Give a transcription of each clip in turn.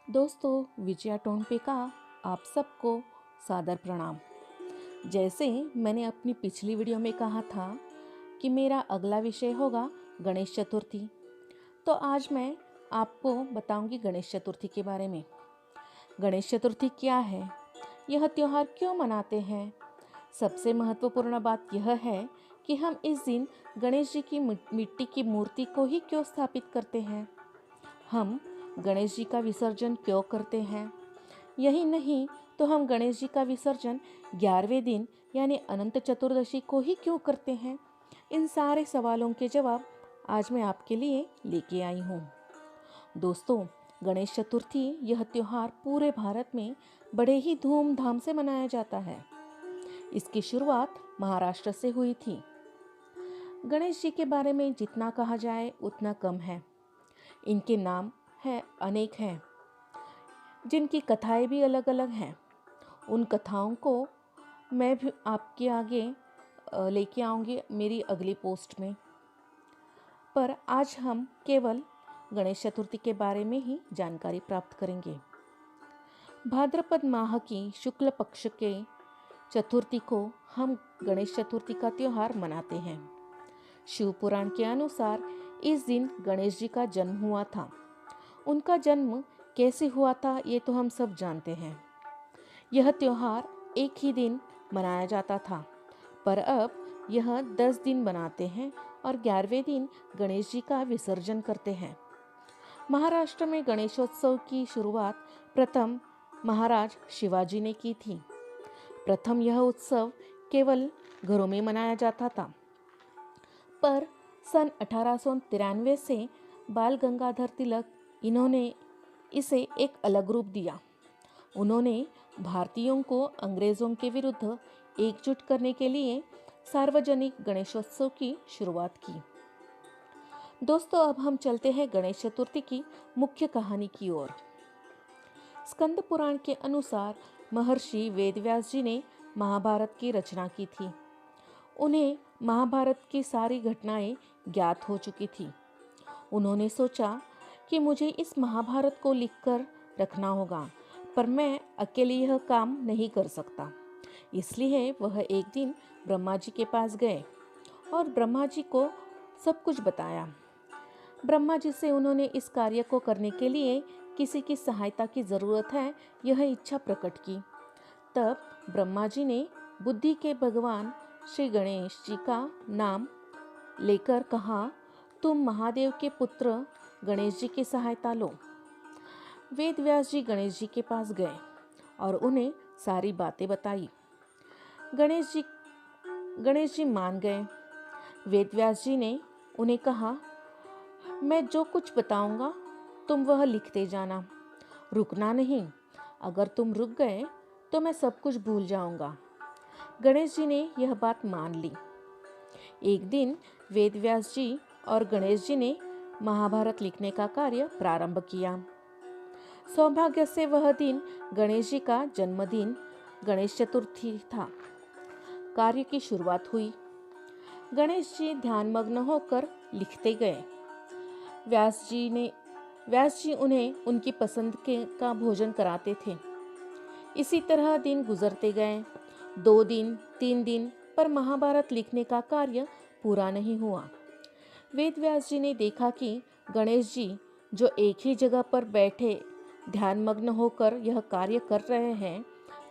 दोस्तों, विजया टोन पे का आप सबको सादर प्रणाम। जैसे मैंने अपनी पिछली वीडियो में कहा था कि मेरा अगला विषय होगा गणेश चतुर्थी, तो आज मैं आपको बताऊंगी गणेश चतुर्थी के बारे में। गणेश चतुर्थी क्या है, यह त्यौहार क्यों मनाते हैं। सबसे महत्वपूर्ण बात यह है कि हम इस दिन गणेश जी की मिट्टी की मूर्ति को ही क्यों स्थापित करते हैं। हम गणेश जी का विसर्जन क्यों करते हैं। यही नहीं तो हम गणेश जी का विसर्जन 11वें दिन यानी अनंत चतुर्दशी को ही क्यों करते हैं। इन सारे सवालों के जवाब आज मैं आपके लिए लेके आई हूँ। दोस्तों, गणेश चतुर्थी यह त्यौहार पूरे भारत में बड़े ही धूमधाम से मनाया जाता है। इसकी शुरुआत महाराष्ट्र से हुई थी। गणेश जी के बारे में जितना कहा जाए उतना कम है। इनके नाम है अनेक हैं, जिनकी कथाएं भी अलग अलग हैं। उन कथाओं को मैं भी आपके आगे लेके आऊँगी मेरी अगली पोस्ट में। पर आज हम केवल गणेश चतुर्थी के बारे में ही जानकारी प्राप्त करेंगे। भाद्रपद माह की शुक्ल पक्ष के चतुर्थी को हम गणेश चतुर्थी का त्यौहार मनाते हैं। शिव पुराण के अनुसार इस दिन गणेश जी का जन्म हुआ था। उनका जन्म कैसे हुआ था ये तो हम सब जानते हैं। यह त्यौहार एक ही दिन मनाया जाता था, पर अब यह 10 दिन मनाते हैं और 11वें दिन गणेश जी का विसर्जन करते हैं। महाराष्ट्र में गणेशोत्सव की शुरुआत प्रथम महाराज शिवाजी ने की थी। प्रथम यह उत्सव केवल घरों में मनाया जाता था, पर सन 1893 से बाल गंगाधर तिलक इन्होंने इसे एक अलग रूप दिया। उन्होंने भारतीयों को अंग्रेज़ों के विरुद्ध एकजुट करने के लिए सार्वजनिक गणेशोत्सव की शुरुआत की। दोस्तों, अब हम चलते हैं गणेश चतुर्थी की मुख्य कहानी की ओर। स्कंद पुराण के अनुसार महर्षि वेदव्यास जी ने महाभारत की रचना की थी। उन्हें महाभारत की सारी घटनाएं ज्ञात हो चुकी थी। उन्होंने सोचा कि मुझे इस महाभारत को लिखकर रखना होगा, पर मैं अकेले यह काम नहीं कर सकता। इसलिए वह एक दिन ब्रह्मा जी के पास गए और ब्रह्मा जी को सब कुछ बताया। ब्रह्मा जी से उन्होंने इस कार्य को करने के लिए किसी की सहायता की ज़रूरत है यह इच्छा प्रकट की। तब ब्रह्मा जी ने बुद्धि के भगवान श्री गणेश जी का नाम लेकर कहा, तुम महादेव के पुत्र गणेश जी की सहायता लो। वेद व्यास जी गणेश जी के पास गए और उन्हें सारी बातें बताई। गणेश जी मान गए। वेद व्यास जी ने उन्हें कहा, मैं जो कुछ बताऊंगा तुम वह लिखते जाना, रुकना नहीं। अगर तुम रुक गए तो मैं सब कुछ भूल जाऊंगा। गणेश जी ने यह बात मान ली। एक दिन वेद व्यास जी और गणेश जी ने महाभारत लिखने का कार्य प्रारंभ किया। सौभाग्य से वह दिन गणेश जी का जन्मदिन गणेश चतुर्थी था। कार्य की शुरुआत हुई। गणेश जी ध्यानमग्न होकर लिखते गए। व्यास जी उन्हें उनकी पसंद का भोजन कराते थे। इसी तरह दिन गुजरते गए। 2 दिन 3 दिन, पर महाभारत लिखने का कार्य पूरा नहीं हुआ। वेद व्यास जी ने देखा कि गणेश जी जो एक ही जगह पर बैठे ध्यानमग्न होकर यह कार्य कर रहे हैं,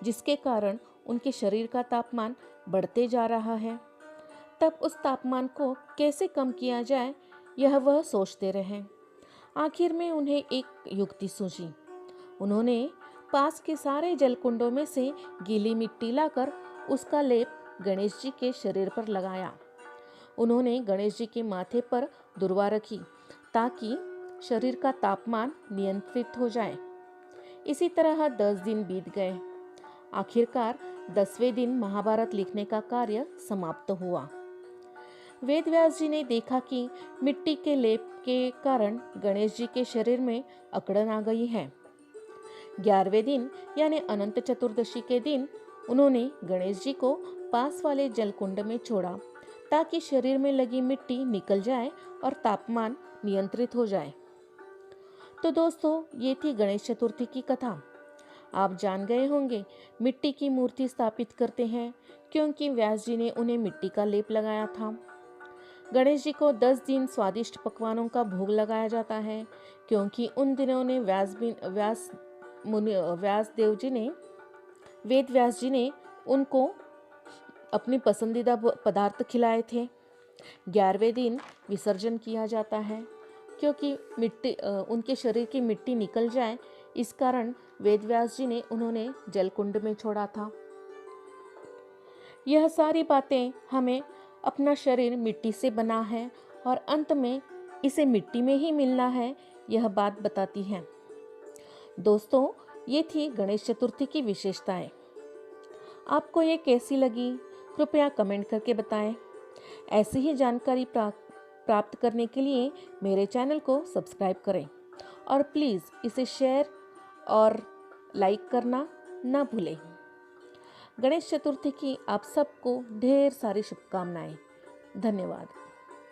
जिसके कारण उनके शरीर का तापमान बढ़ते जा रहा है। तब उस तापमान को कैसे कम किया जाए यह वह सोचते रहे। आखिर में उन्हें एक युक्ति सूझी। उन्होंने पास के सारे जलकुंडों में से गीली मिट्टी लाकर उसका लेप गणेश जी के शरीर पर लगाया। उन्होंने गणेश जी के माथे पर दुर्वा रखी ताकि शरीर का तापमान नियंत्रित हो जाए। इसी तरह 10 दिन बीत गए। आखिरकार 10वें दिन महाभारत लिखने का कार्य समाप्त हुआ। वेद व्यास जी ने देखा कि मिट्टी के लेप के कारण गणेश जी के शरीर में अकड़न आ गई है। 11वें दिन यानी अनंत चतुर्दशी के दिन उन्होंने गणेश जी को पास वाले जलकुंड में छोड़ा ताकि शरीर में लगी मिट्टी निकल जाए और तापमान नियंत्रित हो जाए। तो दोस्तों, ये थी गणेश चतुर्थी की कथा। आप जान गए होंगे मिट्टी की मूर्ति स्थापित करते हैं क्योंकि व्यास जी ने उन्हें मिट्टी का लेप लगाया था। गणेश जी को 10 दिन स्वादिष्ट पकवानों का भोग लगाया जाता है क्योंकि उन दिनों ने व्यास देव जी ने वेद व्यास जी ने उनको अपनी पसंदीदा पदार्थ खिलाए थे। 11वें दिन विसर्जन किया जाता है क्योंकि उनके शरीर की मिट्टी निकल जाए, इस कारण वेद व्यास जी ने उन्होंने जलकुंड में छोड़ा था। यह सारी बातें हमें अपना शरीर मिट्टी से बना है और अंत में इसे मिट्टी में ही मिलना है, यह बात बताती हैं। दोस्तों, ये थी गणेश चतुर्थी की विशेषताएं। आपको ये कैसी लगी, कृपया कमेंट करके बताएं। ऐसी ही जानकारी प्राप्त करने के लिए मेरे चैनल को सब्सक्राइब करें और प्लीज़ इसे शेयर और लाइक करना ना भूलें। गणेश चतुर्थी की आप सबको ढेर सारी शुभकामनाएं। धन्यवाद।